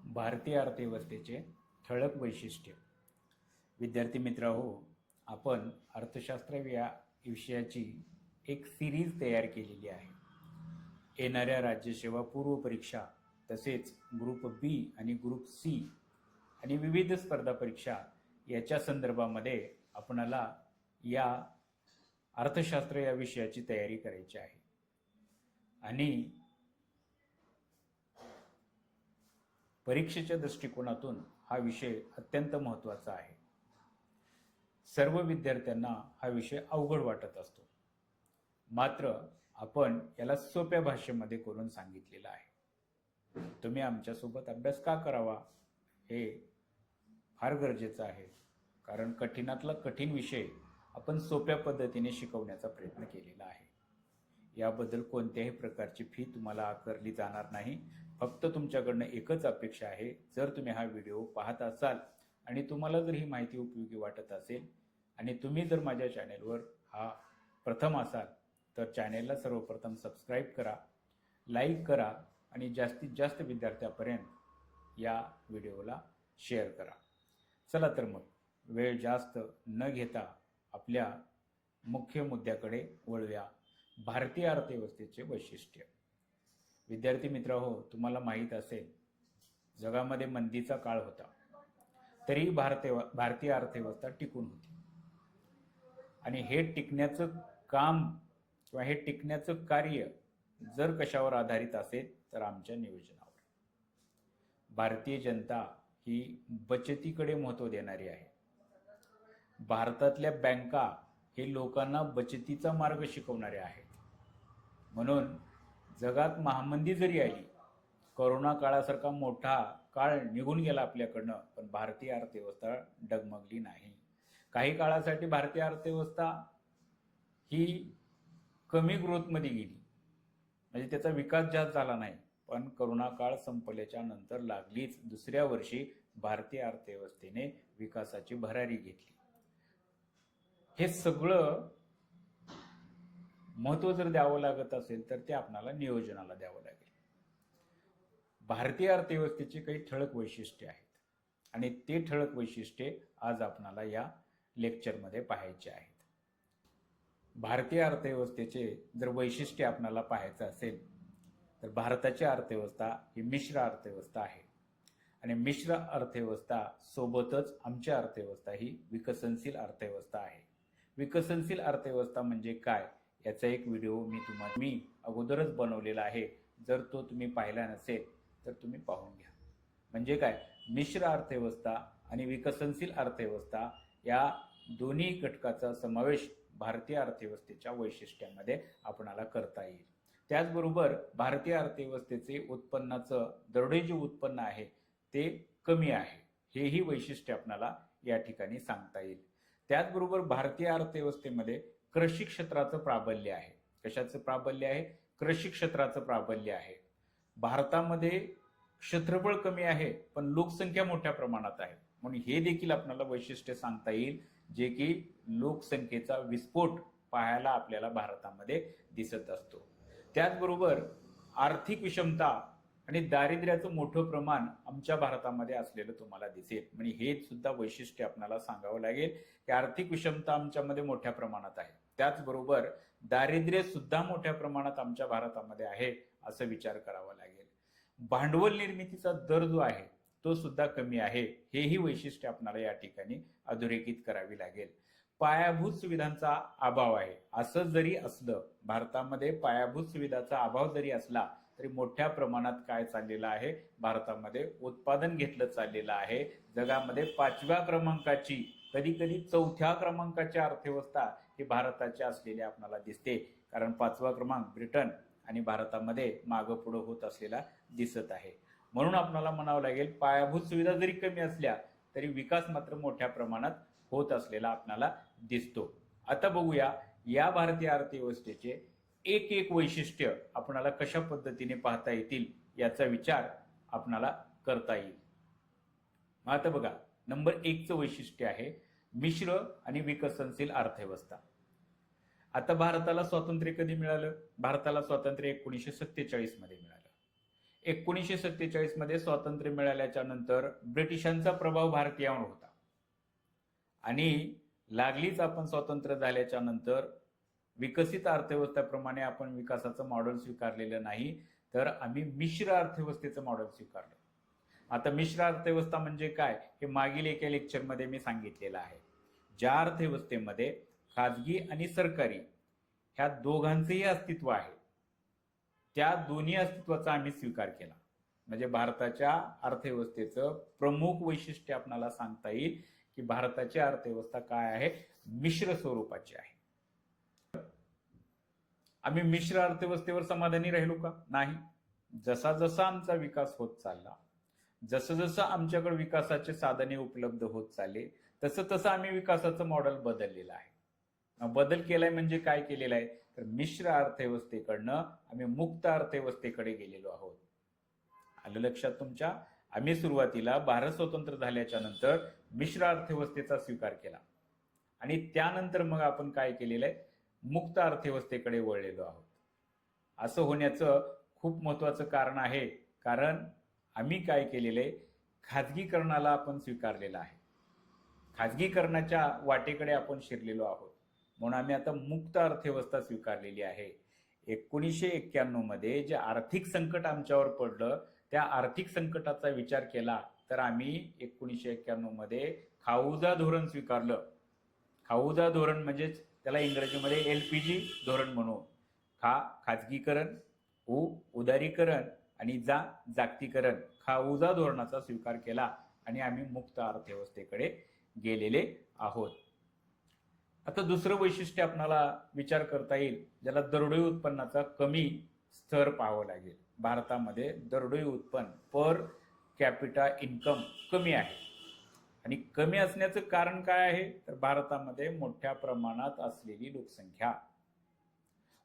भारतीय अर्थव्यवस्थेचे ठळक वैशिष्ट्य. विद्यार्थी मित्रहो, आपण अर्थशास्त्र या विषयाची एक सिरीज तयार केलेली आहे. येणाऱ्या राज्यसेवा पूर्व परीक्षा तसेच ग्रुप बी आणि ग्रुप सी आणि विविध स्पर्धा परीक्षा याच्या संदर्भामध्ये आपणाला या अर्थशास्त्र या विषयाची तयारी करायची आहे. आणि परीक्षेच्या दृष्टिकोनातून हा विषय अत्यंत महत्त्वाचा आहे. सर्व विद्यार्थ्यांना हा विषय अवघड वाटत असतो, मात्र आपण याला सोप्या भाषेमध्ये करून सांगितलेलं आहे. तुम्ही आमच्यासोबत अभ्यास का करावा हे फार गरजेचं आहे, कारण कठीणातला कठीण विषय आपण सोप्या पद्धतीने शिकवण्याचा प्रयत्न केलेला आहे. याबद्दल कोणत्याही प्रकारची फी तुम्हाला आकारली जाणार नाही. फक्त तुमच्याकडनं एकच अपेक्षा आहे, जर तुम्ही हा व्हिडिओ पाहत असाल आणि तुम्हाला जर ही माहिती उपयोगी वाटत असेल आणि तुम्ही जर माझ्या चॅनेलवर हा प्रथम असाल तर चॅनेलला सर्वप्रथम सबस्क्राईब करा, लाईक करा आणि जास्तीत जास्त विद्यार्थ्यापर्यंत या व्हिडिओला शेअर करा. चला तर मग वेळ जास्त न घेता आपल्या मुख्य मुद्द्याकडे वळूया. भारतीय अर्थव्यवस्थेचे वैशिष्ट्य. विद्यार्थी मित्रहो, तुम्हाला माहीत असेल जगामध्ये मंदीचा काळ होता, तरी भारतीय अर्थव्यवस्था टिकून होती. आणि हे टिकण्याचं काम किंवा हे टिकण्याचं कार्य जर कशावर आधारित असेल तर आमच्या नियोजनावर. भारतीय जनता ही बचतीकडे महत्त्व देणारी आहे. भारतातल्या बँका हे लोकांना बचतीचा मार्ग शिकवणारे आहेत. म्हणून जगात महामंदी जरी आली, कोरोना काळासारखा मोठा काळ निघून गेला आपल्याकडनं, पण भारतीय अर्थव्यवस्था डगमगली नाही. काही काळासाठी भारतीय अर्थव्यवस्था ही कमी ग्रोथमध्ये गेली, म्हणजे त्याचा विकास जास्त झाला नाही. पण कोरोना काळ संपल्याच्या नंतर लागलीच दुसऱ्या वर्षी भारतीय अर्थव्यवस्थेने विकासाची भरारी घेतली. हे सगळं महत्त्व जर द्यावं लागत असेल तर ते आपल्याला नियोजनाला द्यावं लागेल. भारतीय अर्थव्यवस्थेचे काही ठळक वैशिष्ट्ये आहेत आणि ते ठळक वैशिष्ट्ये आज आपल्याला या लेक्चरमध्ये पाहायचे आहेत. भारतीय अर्थव्यवस्थेचे जर वैशिष्ट्य आपल्याला पाहायचं असेल तर भारताची अर्थव्यवस्था ही मिश्र अर्थव्यवस्था आहे आणि मिश्र अर्थव्यवस्था सोबतच आमची अर्थव्यवस्था ही विकसनशील अर्थव्यवस्था आहे. विकसनशील अर्थव्यवस्था म्हणजे काय याचा एक व्हिडिओ मी अगोदरच बनवलेला आहे. जर तो तुम्ही पाहिला नसेल तर तुम्ही पाहून घ्या. म्हणजे काय, मिश्र अर्थव्यवस्था आणि विकसनशील अर्थव्यवस्था या दोन्ही घटकाचा समावेश भारतीय अर्थव्यवस्थेच्या वैशिष्ट्यांमध्ये आपणाला करता येईल. त्याचबरोबर भारतीय अर्थव्यवस्थेचे उत्पन्नाचं दरडोई जे उत्पन्न आहे ते कमी आहे, हेही वैशिष्ट्य आपणाला या ठिकाणी सांगता येईल. त्याचबरोबर भारतीय अर्थव्यवस्थेमध्ये कृषी क्षेत्राचं प्राबल्य आहे. कशाचं प्राबल्य आहे? कृषी क्षेत्राचं प्राबल्य आहे. भारतामध्ये क्षेत्रफळ कमी आहे पण लोकसंख्या मोठ्या प्रमाणात आहे, म्हणून हे देखील आपल्याला वैशिष्ट्य सांगता येईल, जे की लोकसंख्येचा विस्फोट पाहायला आपल्याला भारतामध्ये दिसत असतो. त्याचबरोबर आर्थिक विषमता आणि दारिद्र्याचं मोठं प्रमाण आमच्या भारतामध्ये असलेलं तुम्हाला दिसेल. म्हणजे हे सुद्धा वैशिष्ट्य आपल्याला सांगावं लागेल की आर्थिक विषमता आमच्यामध्ये मोठ्या प्रमाणात आहे. त्याचबरोबर दारिद्र्य सुद्धा मोठ्या प्रमाणात आमच्या भारतामध्ये आहे असं विचार करावा लागेल. भांडवल निर्मितीचा दर जो आहे तो सुद्धा कमी आहे, हेही वैशिष्ट्य आपल्याला या ठिकाणी अधोरेखित करावी लागेल. पायाभूत सुविधांचा अभाव आहे. असं जरी असलं, भारतामध्ये पायाभूत सुविधांचा अभाव जरी असला तरी मोठ्या प्रमाणात काय चाललेलं आहे, भारतामध्ये उत्पादन घेतलं चाललेलं आहे. जगामध्ये 5व्या क्रमांकाची, कधी कधी 4थ्या क्रमांकाची अर्थव्यवस्था ही भारताची असलेली आपल्याला दिसते, कारण 5वा क्रमांक ब्रिटन आणि भारतामध्ये मागं पुढं होत असलेला दिसत आहे. म्हणून आपल्याला म्हणावं लागेल, पायाभूत सुविधा जरी कमी असल्या तरी विकास मात्र मोठ्या प्रमाणात होत असलेला आपल्याला दिसतो. आता बघूया या भारतीय अर्थव्यवस्थेचे एक एक वैशिष्ट्य आपल्याला कशा पद्धतीने पाहता येतील याचा विचार आपल्याला करता येईल. आता बघा, नंबर 1चं वैशिष्ट्य आहे मिश्र आणि विकसनशील अर्थव्यवस्था. आता भारताला स्वातंत्र्य कधी मिळालं? भारताला स्वातंत्र्य 1947 मध्ये मिळालं. 1947 मध्ये स्वातंत्र्य मिळाल्याच्या नंतर ब्रिटिशांचा प्रभाव भारतीयांवर होता आणि लागलीच आपण स्वतंत्र झाल्याच्या नंतर विकसित अर्थव्यवस्थेप्रमाणे आपण विकासाचं मॉडेल स्वीकारलेलं नाही, तर आम्ही मिश्र अर्थव्यवस्थेचं मॉडेल स्वीकारलं. आता मिश्र अर्थव्यवस्था म्हणजे काय हे मागील एका लेक्चरमध्ये मी सांगितलेलं आहे. ज्या अर्थव्यवस्थेमध्ये खाजगी आणि सरकारी ह्या दोघांचेही अस्तित्व आहे, त्या दोन्ही अस्तित्वाचा आम्ही स्वीकार केला. म्हणजे भारताच्या अर्थव्यवस्थेचं प्रमुख वैशिष्ट्य आपल्याला सांगता येईल की भारताची अर्थव्यवस्था काय आहे, मिश्र स्वरूपाची आहे. आम्ही मिश्र अर्थव्यवस्थेवर समाधानी राहिलो का? नाही. जसा जसा आमचा विकास होत चालला, जसं जसं आमच्याकडे विकासाचे साधने उपलब्ध होत चालले, तसं तसं आम्ही विकासाचं मॉडेल बदललेलं आहे. बदल केलाय म्हणजे काय केलेलं आहे, तर मिश्र अर्थव्यवस्थेकडनं आम्ही मुक्त अर्थव्यवस्थेकडे गेलेलो आहोत. आलं लक्षात तुमच्या? आम्ही सुरुवातीला भारत स्वतंत्र झाल्याच्या नंतर मिश्र अर्थव्यवस्थेचा स्वीकार केला आणि त्यानंतर मग आपण काय केलेलं आहे, मुक्त अर्थव्यवस्थेकडे वळलेलो आहोत. असं होण्याचं खूप महत्वाचं कारण आहे, कारण आम्ही काय केलेलं आहे, खाजगीकरणाला आपण स्वीकारलेलं आहे. खाजगीकरणाच्या वाटेकडे आपण शिरलेलो आहोत, म्हणून आम्ही आता मुक्त अर्थव्यवस्था स्वीकारलेली आहे. 1991 मध्ये जे आर्थिक संकट आमच्यावर पडलं, त्या आर्थिक संकटाचा विचार केला तर आम्ही 1991 मध्ये खाऊजा धोरण स्वीकारलं. खाऊजा धोरण म्हणजेच त्याला इंग्रजीमध्ये LPG धोरण म्हणू. खाजगीकरण, उदारीकरण आणि जागतिकीकरण, खाऊजा धोरणाचा स्वीकार केला आणि आम्ही मुक्त अर्थव्यवस्थेकडे गेलेले आहोत. आता दुसरं वैशिष्ट्य आपल्याला विचार करता येईल, ज्याला दरडोई उत्पन्नाचा कमी स्तर पाहावं लागेल. भारतामध्ये दरडोई उत्पन्न पर कॅपिटा इन्कम कमी आहे आणि कमी असण्याचं कारण काय आहे, तर भारतामध्ये मोठ्या प्रमाणात असलेली लोकसंख्या.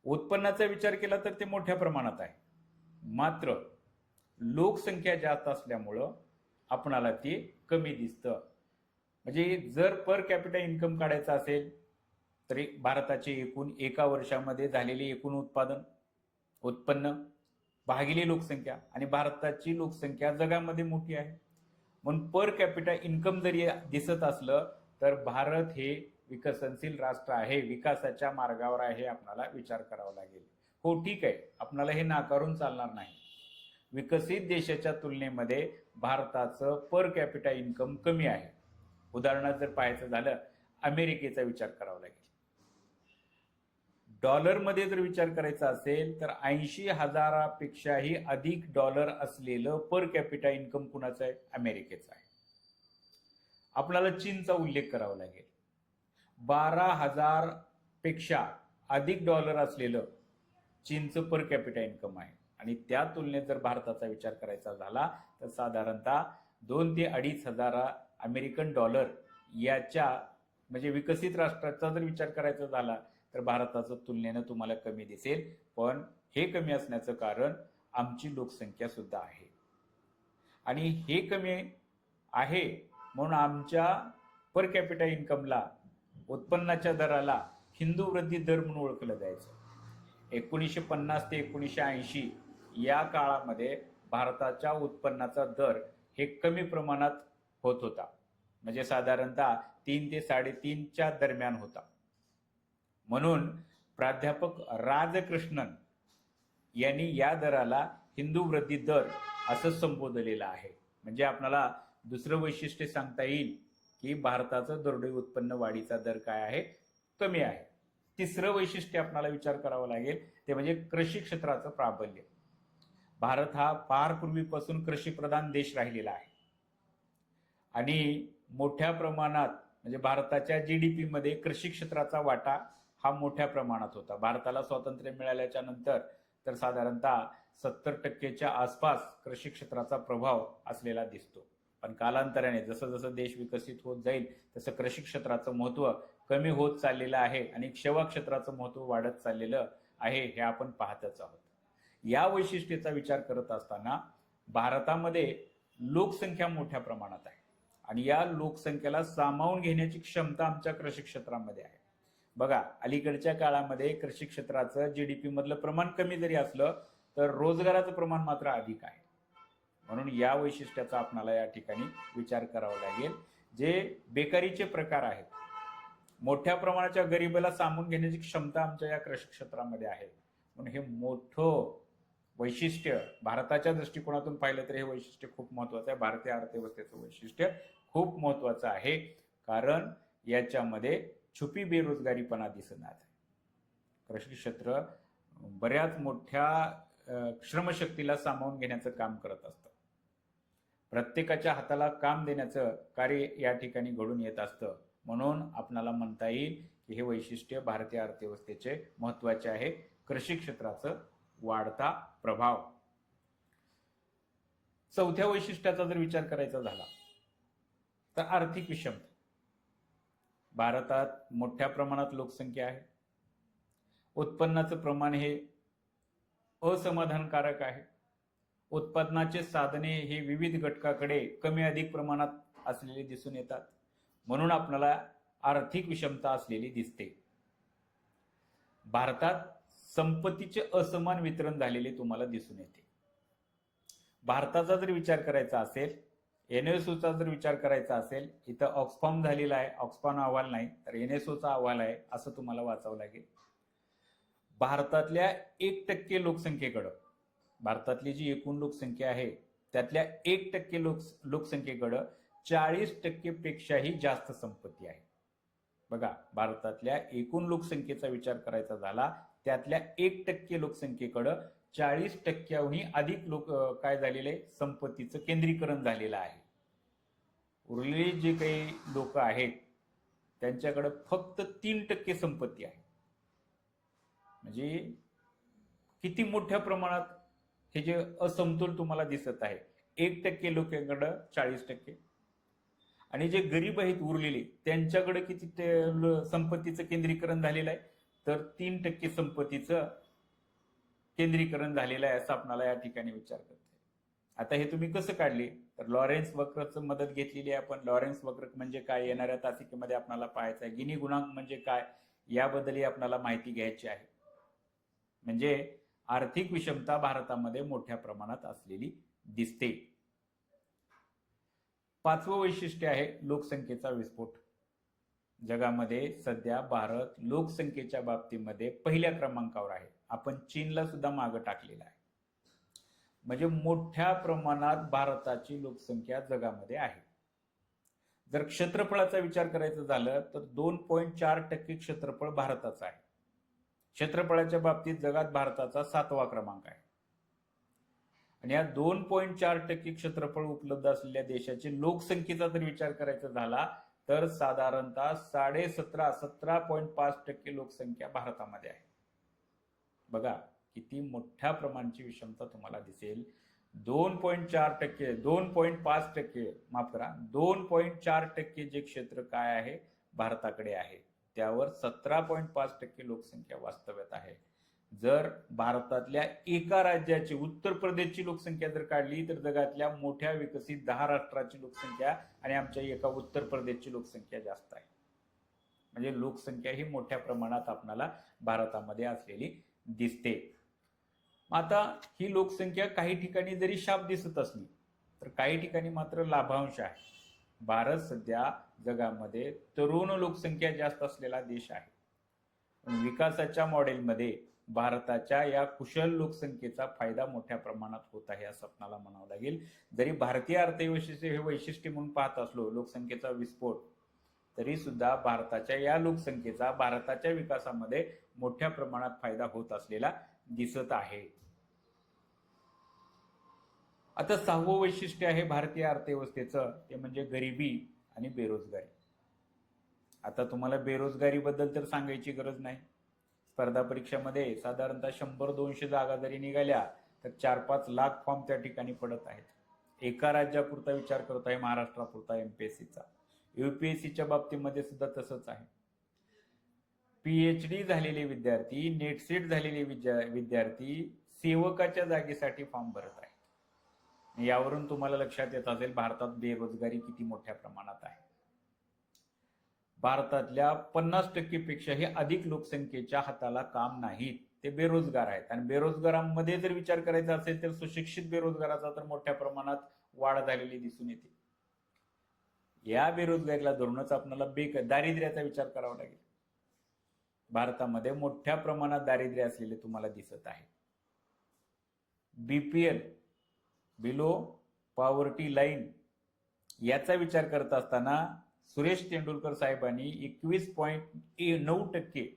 उत्पन्नाचा विचार केला तर ते मोठ्या प्रमाणात आहे, मात्र लोकसंख्या जास्त असल्यामुळं आपणाला ते कमी दिसतं. म्हणजे जर पर कॅपिटा इन्कम काढायचं असेल तरी भारताचे एकूण एका वर्षामध्ये झालेले एकूण उत्पन्न भागिले लोकसंख्या, आणि भारताची लोकसंख्या जगामध्ये मोठी आहे, म्हणून पर कॅपिटा इन्कम जरी दिसत असलं तर भारत हे विकसनशील राष्ट्र आहे, विकासाच्या मार्गावर आहे, आपल्याला विचार करावा लागेल. हो ठीक आहे, आपल्याला हे नाकारून चालणार नाही. विकसित देशाच्या तुलनेमध्ये भारताचं पर कॅपिटा इन्कम कमी आहे. उदाहरणार्थ जर पाहायचं झालं, अमेरिकेचा विचार करावा लागेल. डॉलरमध्ये जर विचार करायचा असेल तर 80,000पेक्षाही अधिक डॉलर असलेलं पर कॅपिटा इन्कम कुणाचं आहे? अमेरिकेचं आहे. आपल्याला चीनचा उल्लेख करावा लागेल. 12,000पेक्षा अधिक डॉलर असलेलं चीनचं पर कॅपिटा इन्कम आहे आणि त्या तुलनेत जर भारताचा विचार करायचा झाला तर साधारणतः 2,000 ते 2,500 अमेरिकन डॉलर याच्या, म्हणजे विकसित राष्ट्राचा जर विचार करायचा झाला तर भारताचं तुलनेनं तुम्हाला कमी दिसेल. पण हे कमी असण्याचं कारण आमची लोकसंख्या सुद्धा आहे आणि हे कमी आहे म्हणून आमच्या पर कॅपिटा इन्कमला, उत्पन्नाच्या दराला हिंदू वृद्धी दर म्हणून ओळखलं जायचं. 1950 ते 1980 या काळामध्ये भारताच्या उत्पन्नाचा दर हे कमी प्रमाणात होत होता, म्हणजे साधारणतः 3 ते 3.5च्या दरम्यान होता. म्हणून प्राध्यापक राजकृष्णन यांनी या दराला हिंदू वृद्धी दर असं संबोधलेलं आहे. म्हणजे आपल्याला दुसरं वैशिष्ट्य सांगता येईल की भारताचं दरडोई उत्पन्न वाढीचा दर काय आहे? कमी आहे. तिसरं वैशिष्ट्य आपल्याला विचार करावा लागेल ते म्हणजे कृषी क्षेत्राचं प्राबल्य. भारत हा फार पूर्वीपासून कृषी प्रधान देश राहिलेला आहे आणि मोठ्या प्रमाणात, म्हणजे भारताच्या GDP मध्ये कृषी क्षेत्राचा वाटा हा मोठ्या प्रमाणात होता. भारताला स्वातंत्र्य मिळाल्याच्या नंतर तर साधारणतः 70% आसपास कृषी क्षेत्राचा प्रभाव असलेला दिसतो. पण कालांतराने जसं जसं देश विकसित होत जाईल तसं कृषी क्षेत्राचं महत्त्व कमी होत चाललेलं आहे आणि सेवा क्षेत्राचं महत्त्व वाढत चाललेलं आहे, हे आपण पाहतच आहोत. या वैशिष्ट्याचा विचार करत असताना भारतामध्ये लोकसंख्या मोठ्या प्रमाणात आहे आणि या लोकसंख्येला सामावून घेण्याची क्षमता आमच्या कृषी क्षेत्रामध्ये आहे. बघा, अलीकडच्या काळामध्ये कृषी क्षेत्राचं GDP मधलं प्रमाण कमी जरी असलं तर रोजगाराचं प्रमाण मात्र अधिक आहे. म्हणून या वैशिष्ट्याचा आपल्याला या ठिकाणी विचार करावा लागेल. जे बेकारीचे प्रकार आहेत, मोठ्या प्रमाणाच्या गरिबीला सामावून घेण्याची क्षमता आमच्या या कृषी क्षेत्रामध्ये आहे. म्हणून हे मोठं वैशिष्ट्य भारताच्या दृष्टिकोनातून पाहिलं तर हे वैशिष्ट्य खूप महत्वाचं आहे. भारतीय अर्थव्यवस्थेचं वैशिष्ट्य खूप महत्वाचं आहे, कारण याच्यामध्ये छुपी बेरोजगारीपणा दिसणार आहे. कृषी क्षेत्र बऱ्याच मोठ्या श्रमशक्तीला सामावून घेण्याचं काम करत असतं. प्रत्येकाच्या हाताला काम देण्याचं कार्य या ठिकाणी घडून येत असतं. म्हणून आपल्याला म्हणता येईल की हे वैशिष्ट्य भारतीय अर्थव्यवस्थेचे महत्वाचे आहे. कृषी क्षेत्राचं वाढता प्रभाव. चौथ्या वैशिष्ट्याचा जर विचार करायचा झाला तर आर्थिक विषमता. भारतात मोठ्या प्रमाणात लोकसंख्या आहे. उत्पन्नाचं प्रमाण हे असमाधानकारक आहे. उत्पादनाचे साधने हे विविध घटकाकडे कमी अधिक प्रमाणात असलेले दिसून येतात. म्हणून आपल्याला आर्थिक विषमता असलेली दिसते. भारतात संपत्तीचे असमान वितरण झालेले तुम्हाला दिसून येते. भारताचा जर विचार करायचा असेल, एनएसओचा जर विचार करायचा असेल, इथं ऑक्सफाम झालेला आहे, ऑक्सफाम अहवाल नाही तर एनएसओचा अहवाल आहे असं तुम्हाला वाचावं लागेल. भारतातल्या 1% लोकसंख्येकडं, भारतातली जी एकूण लोकसंख्या आहे त्यातल्या 1% लोकसंख्येकडं 40% पेक्षाही जास्त संपत्ती आहे. बघा, भारतातल्या एकूण लोकसंख्येचा विचार करायचा झाला त्यातल्या 1% लोकसंख्येकडं 40%हूनही अधिक काय झालेले संपत्तीचं केंद्रीकरण झालेलं आहे. उरलेली जे काही लोक आहेत त्यांच्याकडे फक्त 3% संपत्ती आहे. म्हणजे किती मोठ्या प्रमाणात हे जे असमतोल तुम्हाला दिसत आहे. 1% लोकांकडे 40%, आणि जे गरीब आहेत उरलेले त्यांच्याकडे किती संपत्तीचं केंद्रीकरण झालेलं आहे तर 3% संपत्तीचं केंद्रीकरण झालेलं आहे असं आपल्याला या ठिकाणी विचार करते. आता हे तुम्ही कसं काढले तर लॉरेन्स वक्रचं मदत घेतलेली आहे आपण. लॉरेन्स वक्र म्हणजे काय येणाऱ्या तासिकेमध्ये आपल्याला पाहायचं आहे. गिनी गुणांक म्हणजे काय याबद्दलही आपल्याला माहिती घ्यायची आहे. म्हणजे आर्थिक विषमता भारतामध्ये मोठ्या प्रमाणात असलेली दिसते. पाचवं वैशिष्ट्य आहे लोकसंख्येचा विस्फोट. जगामध्ये सध्या भारत लोकसंख्येच्या बाबतीमध्ये पहिल्या क्रमांकावर आहे. आपण चीनला सुद्धा मागे टाकलेला आहे. म्हणजे मोठ्या प्रमाणात भारताची लोकसंख्या जगामध्ये आहे. जर क्षेत्रफळाचा विचार करायचा झालं तर 2.4% क्षेत्रफळ भारताचं आहे. क्षेत्रफळाच्या बाबतीत जगात भारताचा 7वा क्रमांक आहे. आणि या 2.4% क्षेत्रफळ उपलब्ध असलेल्या देशाची लोकसंख्येचा जर विचार करायचा झाला तर साधारणतः 17.5% लोकसंख्या भारतामध्ये आहे. बघा किती मोठ्या प्रमाणाची विषमता तुम्हाला दिसेल. 2.4%, 2.5%, माफ करा, 2.4% जे क्षेत्र काय आहे भारताकडे आहे त्यावर 17.5% लोकसंख्या वास्तव्यात आहे. जर भारतातल्या एका राज्याची, उत्तर प्रदेशची लोकसंख्या जर काढली तर जगातल्या मोठ्या विकसित 10 राष्ट्राची लोकसंख्या आणि आमच्या एका उत्तर प्रदेशची लोकसंख्या जास्त आहे. म्हणजे लोकसंख्या ही मोठ्या प्रमाणात आपल्याला भारतामध्ये असलेली दिसते. आता ही लोकसंख्या काही ठिकाणी जरी शाप दिसत असली तर काही ठिकाणी मात्र लाभांश आहे. भारत सध्या जगामध्ये तरुण लोकसंख्या जास्त असलेला देश आहे. विकासाच्या मॉडेलमध्ये भारताच्या या कुशल लोकसंख्येचा फायदा मोठ्या प्रमाणात होत आहे असं आपल्याला म्हणावं लागेल. जरी भारतीय अर्थव्यवस्थेचे हे वैशिष्ट्य म्हणून पाहत असलो लोकसंख्येचा विस्फोट, तरी सुद्धा भारताच्या या लोकसंख्येचा भारताच्या विकासामध्ये मोठ्या प्रमाणात फायदा होत असलेला दिसत आहे. आता 6वं वैशिष्ट्य आहे भारतीय अर्थव्यवस्थेचं, ते म्हणजे गरिबी आणि बेरोजगारी. आता तुम्हाला बेरोजगारीबद्दल तर सांगायची गरज नाही. स्पर्धा परीक्षामध्ये साधारणतः 100-200 जागा जरी निघाल्या तर 4-5 लाख फॉर्म त्या ठिकाणी पडत आहेत. एका राज्यापुरता विचार करत आहे, महाराष्ट्रापुरता एमपीएससीचा. यूपीएससीच्या बाबतीमध्ये सुद्धा तसंच आहे. पीएचडी झालेले विद्यार्थी, नेटसेट झालेले विद्यार्थी सेवकाच्या जागेसाठी फॉर्म भरत आहेत. यावरून तुम्हाला लक्षात येत असेल भारतात बेरोजगारी किती मोठ्या प्रमाणात आहे. भारतातल्या 50% पेक्षाही अधिक लोकसंख्येच्या हाताला काम नाहीत. ते बेरोजगार आहेत. आणि बेरोजगारांमध्ये जर विचार करायचा असेल तर सुशिक्षित बेरोजगाराचा तर मोठ्या प्रमाणात वाढ झालेली दिसून येते. या बेरोजगारीला धरूनच आपल्याला दारिद्र्याचा विचार करावा लागेल. भारतामध्ये मोठ्या प्रमाणात दारिद्र्य असलेले तुम्हाला दिसत आहे. BPL बिलो पॉवर्टी लाईन याचा विचार करत असताना सुरेश तेंडुलकर साहेबांनी 21.9%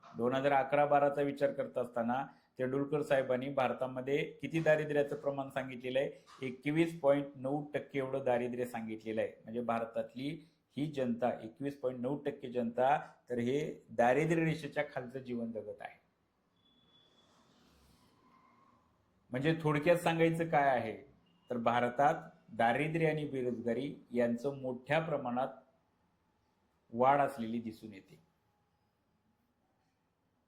2011-12चा विचार करत असताना तेंडुलकर साहेबांनी भारतामध्ये किती दारिद्र्याचं प्रमाण सांगितलेलं आहे? 21.9% एवढं दारिद्र्य सांगितलेलं आहे. म्हणजे भारतातली ही जनता 21.9% जनता तर हे दारिद्र्य रेषेच्या खालचं जीवन जगत आहे. म्हणजे थोडक्यात सांगायचं काय आहे तर भारतात दारिद्र्य आणि बेरोजगारी यांचं मोठ्या प्रमाणात वाढ असलेली दिसून येते.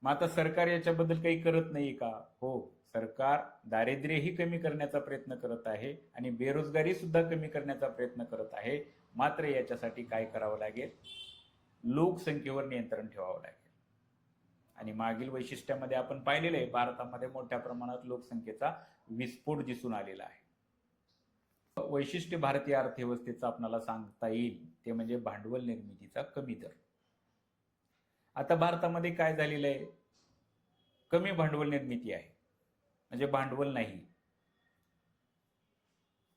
मग आता सरकार याच्याबद्दल काही करत नाही का? हो, सरकार दारिद्र्यही कमी करण्याचा प्रयत्न करत आहे आणि बेरोजगारी सुद्धा कमी करण्याचा प्रयत्न करत आहे. मात्र याच्यासाठी काय करावं लागेल? लोकसंख्येवर नियंत्रण ठेवावं लागेल. आणि मागील वैशिष्ट्यामध्ये आपण पाहिलेलं आहे भारतामध्ये मोठ्या प्रमाणात लोकसंख्येचा विस्फोट दिसून आलेला आहे. वैशिष्ट्य भारतीय अर्थव्यवस्थेचं आपल्याला सांगता येईल ते म्हणजे भांडवल निर्मितीचा कमी दर. आता भारतामध्ये काय झालेलं आहे? कमी भांडवल निर्मिती आहे, म्हणजे भांडवल नाही.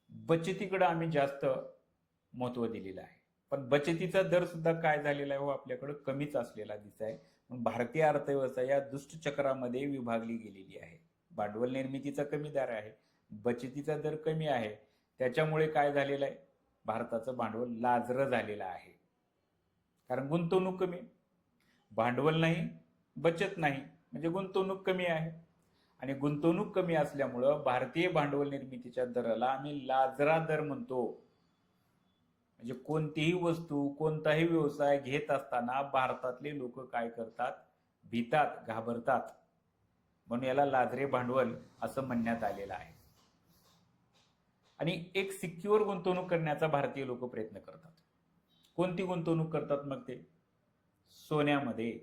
बचतीकडे आम्ही जास्त महत्व दिलेलं आहे, पण बचतीचा दर सुद्धा काय झालेला आहे? आपल्याकडे कमीच असलेला दिसत आहे. भारतीय अर्थव्यवस्था या दुष्टचक्रामध्ये विभागली गेलेली आहे. भांडवल निर्मितीचा कमी दर आहे, बचतीचा दर कमी आहे. त्याच्यामुळे काय झालेलं आहे? भारताचं भांडवल लाजरं झालेलं आहे. कारण गुंतवणूक कमी, भांडवल नाही, बचत नाही, म्हणजे गुंतवणूक कमी आहे. आणि गुंतवणूक कमी असल्यामुळं भारतीय भांडवल निर्मितीच्या दराला आम्ही लाजरा दर म्हणतो. म्हणजे कोणतीही वस्तू, कोणताही व्यवसाय घेत असताना भारतातले लोक काय करतात? भीतात, घाबरतात. म्हणून याला लाजरे भांडवल असं म्हणण्यात आलेलं आहे. आणि एक सिक्युअर गुंतवणूक करण्याचा भारतीय लोक प्रयत्न करतात. कोणती गुंतवणूक करतात मग ते? सोन्यामध्ये.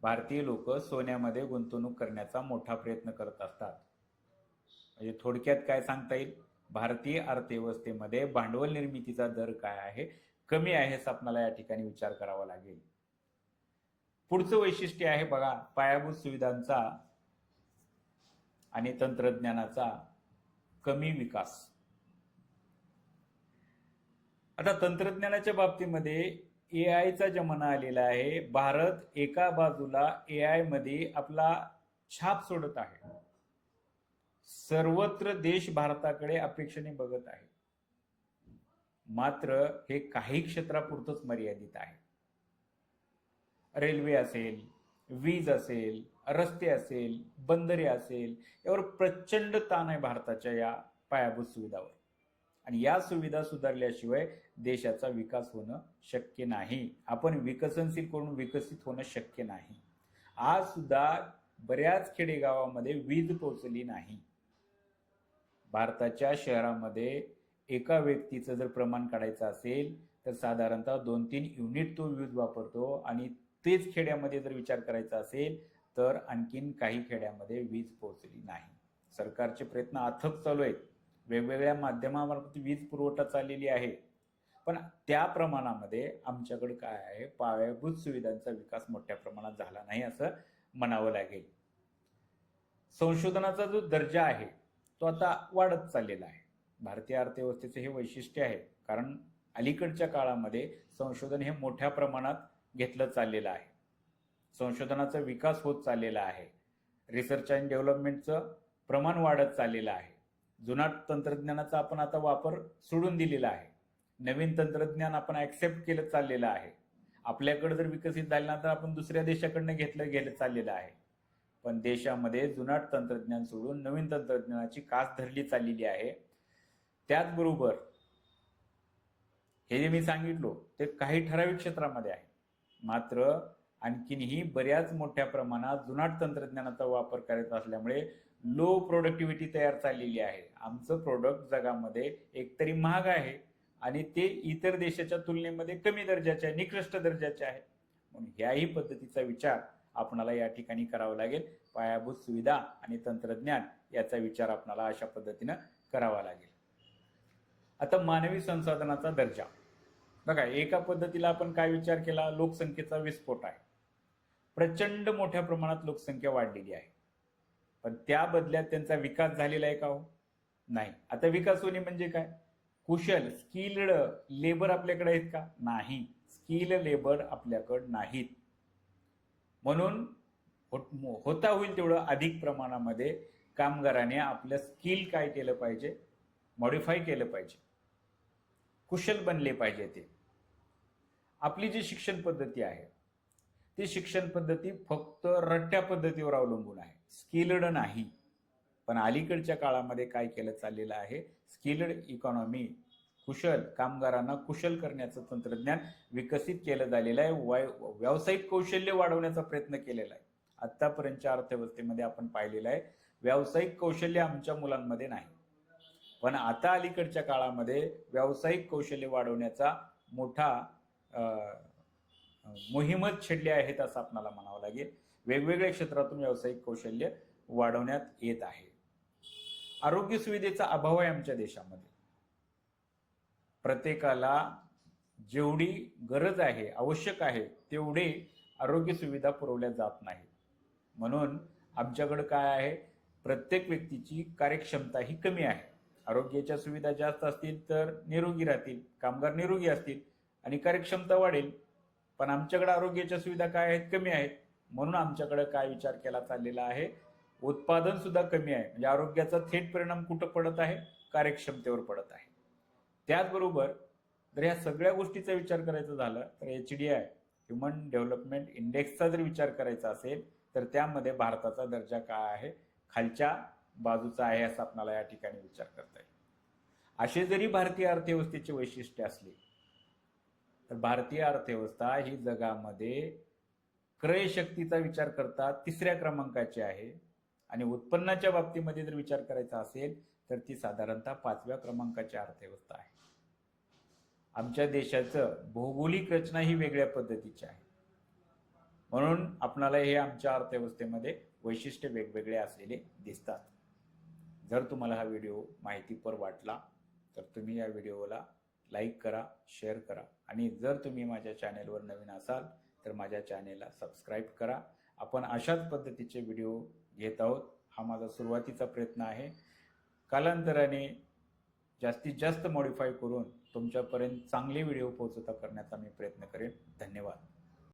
भारतीय लोक सोन्यामध्ये गुंतवणूक करण्याचा मोठा प्रयत्न करत असतात. म्हणजे थोडक्यात काय सांगता येईल? भारतीय अर्थव्यवस्थेमध्ये भांडवल निर्मितीचा दर काय आहे? कमी आहे, असं आपल्याला या ठिकाणी विचार करावा लागेल. पुढचं वैशिष्ट्य आहे बघा, पायाभूत सुविधांचा आणि तंत्रज्ञानाचा कमी विकास. आता तंत्रज्ञानाच्या बाबतीमध्ये AI चा जमाना आलेला आहे. भारत एका बाजूला AI मध्ये आपला छाप सोडत आहे. सर्वत्र देश भारताकडे अपेक्षेने बघत आहे. मात्र हे काही क्षेत्रापुरतच मर्यादित आहे. रेल्वे असेल, वीज असेल, रस्ते असेल, बंदरे असेल, यावर प्रचंड ताण आहे भारताच्या या पायाभूत सुविधावर. आणि या सुविधा सुधारल्याशिवाय देशाचा विकास होणं शक्य नाही. आपण विकसनशील करून विकसित होणं शक्य नाही. आज सुद्धा बऱ्याच खेडेगावामध्ये वीज पोहोचली नाही. भारताच्या शहरामध्ये एका व्यक्तीचं जर प्रमाण काढायचं असेल तर साधारणतः 2-3 युनिट तो वीज वापरतो. आणि तेच खेड्यामध्ये जर विचार करायचा असेल तर आणखीन काही खेड्यामध्ये वीज पोहोचली नाही. सरकारचे प्रयत्न अथक चालू आहेत. वेगवेगळ्या माध्यमामार्फत वीज पुरवठा चाललेली आहे. पण त्या प्रमाणामध्ये आमच्याकडे काय आहे? पायाभूत सुविधांचा विकास मोठ्या प्रमाणात झाला नाही असं म्हणावं लागेल. संशोधनाचा जो दर्जा आहे तो आता वाढत चाललेला आहे. भारतीय अर्थव्यवस्थेचे हे वैशिष्ट्य आहे. कारण अलीकडच्या काळामध्ये संशोधन हे मोठ्या प्रमाणात घेतलं चाललेलं आहे. संशोधनाचा विकास होत चाललेला आहे. रिसर्च अँड डेव्हलपमेंटचं प्रमाण वाढत चाललेलं आहे. जुनाट तंत्रज्ञानाचा आपण आता वापर सोडून दिलेला आहे. नवीन तंत्रज्ञान आपण ऍक्सेप्ट केलं चाललेलं आहे. आपल्याकडे जर विकसित झालं तर आपण दुसऱ्या देशाकडनं गेलं चाललेलं आहे. पण देशामध्ये जुनाट तंत्रज्ञान सोडून नवीन तंत्रज्ञानाची कास धरली चाललेली आहे. त्याचबरोबर हे जे मी सांगितलो ते काही ठराविक क्षेत्रामध्ये आहे. मात्र आणखीनही बऱ्याच मोठ्या प्रमाणात जुनाट तंत्रज्ञानाचा वापर करत असल्यामुळे लो प्रोडक्टिव्हिटी तयार चाललेली आहे. आमचं प्रोडक्ट जगामध्ये एकतरी महाग आहे आणि ते इतर देशाच्या तुलनेमध्ये कमी दर्जाचे आहे, निकृष्ट दर्जाचे आहे. म्हणून याही पद्धतीचा विचार आपणाला या ठिकाणी करावं लागेल. पायाभूत सुविधा आणि तंत्रज्ञान याचा विचार आपणाला अशा पद्धतीनं करावा लागेल. आता मानवी संसाधनाचा दर्जा बघा, एका पद्धतीला आपण काय विचार केला, लोकसंख्येचा विस्फोट आहे. प्रचंड मोठ्या प्रमाणात लोकसंख्या वाढलेली आहे, पण त्या बदल्यात त्यांचा विकास झालेला आहे का हो? नाही. आता विकास होणे म्हणजे काय? कुशल स्किल्ड लेबर आपल्याकडे आहेत का? नाही. स्किल लेबर आपल्याकडे नाहीत. म्हणून होता होईल तेवढं अधिक प्रमाणामध्ये कामगाराने आपलं स्किल काय केलं पाहिजे, मॉडिफाय केलं पाहिजे, कुशल बनले पाहिजे. ते आपली जी शिक्षण पद्धती आहे ती शिक्षण पद्धती फक्त रट्ट्या पद्धतीवर अवलंबून आहे, स्किल्ड नाही. पण अलीकडच्या काळामध्ये काय केलं चाललेलं आहे, स्किल्ड इकॉनॉमी, कुशल कामगारांना कुशल करण्याचं तंत्रज्ञान विकसित केलं झालेलं आहे. व्यावसायिक कौशल्य वाढवण्याचा प्रयत्न केलेला आहे. आतापर्यंतच्या अर्थव्यवस्थेमध्ये आपण पाहिलेलं आहे व्यावसायिक कौशल्य आमच्या मुलांमध्ये नाही, पण आता अलीकडच्या काळामध्ये व्यावसायिक कौशल्य वाढवण्याचा मोठा मोहीमच छेडली आहेत असं आपल्याला म्हणावं लागेल. वेगवेगळ्या क्षेत्रातून व्यावसायिक कौशल्य वाढवण्यात येत आहे. आरोग्य सुविधेचा अभाव आहे आमच्या देशामध्ये. प्रत्येकाला जेवढी गरज आहे, आवश्यक आहे तेवढे आरोग्य सुविधा पुरवल्या जात नाहीत. म्हणून आमच्याकडे काय आहे, प्रत्येक व्यक्तीची कार्यक्षमता ही कमी आहे. आरोग्याच्या सुविधा जास्त असतील तर निरोगी राहतील, कामगार निरोगी असतील आणि कार्यक्षमता वाढेल. पण आमच्याकडे आरोग्याच्या सुविधा काय आहेत, कमी आहेत. म्हणून आमच्याकडे काय विचार केला चाललेला आहे, उत्पादन सुद्धा कमी आहे. म्हणजे आरोग्याचा थेट परिणाम कुठं पडत आहे, कार्यक्षमतेवर पडत आहे. त्याचबरोबर जर ह्या सगळ्या गोष्टीचा विचार करायचा झाला तर HDI ह्युमन डेव्हलपमेंट इंडेक्सचा जर विचार करायचा असेल तर त्यामध्ये भारताचा दर्जा काय आहे, खालच्या बाजूचा आहे असं आपल्याला या ठिकाणी विचार करता येईल. असे जरी भारतीय अर्थव्यवस्थेचे वैशिष्ट्य असले तर भारतीय अर्थव्यवस्था ही जगामध्ये क्रयशक्तीचा विचार करता 3ऱ्या क्रमांकाची आहे आणि उत्पन्नाच्या बाबतीमध्ये जर विचार करायचा असेल तर ती साधारणतः 5व्या क्रमांकाची अर्थव्यवस्था आहे. आमच्या देशाचं भौगोलिक रचना ही वेगळ्या पद्धतीची आहे. म्हणून आपणाला हे आमच्या अर्थव्यवस्थेमध्ये वैशिष्ट्य वेगवेगळे असलेले दिसतात. जर तुम्हाला हा व्हिडिओ माहितीपर वाटला तर तुम्ही या व्हिडिओला लाईक करा, शेअर करा आणि जर तुम्ही माझ्या चॅनेलवर नवीन असाल तर माझ्या चॅनेलला सबस्क्राईब करा. आपण अशाच पद्धतीचे व्हिडिओ घेत आहोत. हा माझा सुरुवातीचा प्रयत्न आहे. कालांतराने जास्तीत जास्त मॉडिफाय करून तुमच्यापर्यंत चांगले व्हिडिओ पोहोचवता करण्याचा मी प्रयत्न करेन. धन्यवाद.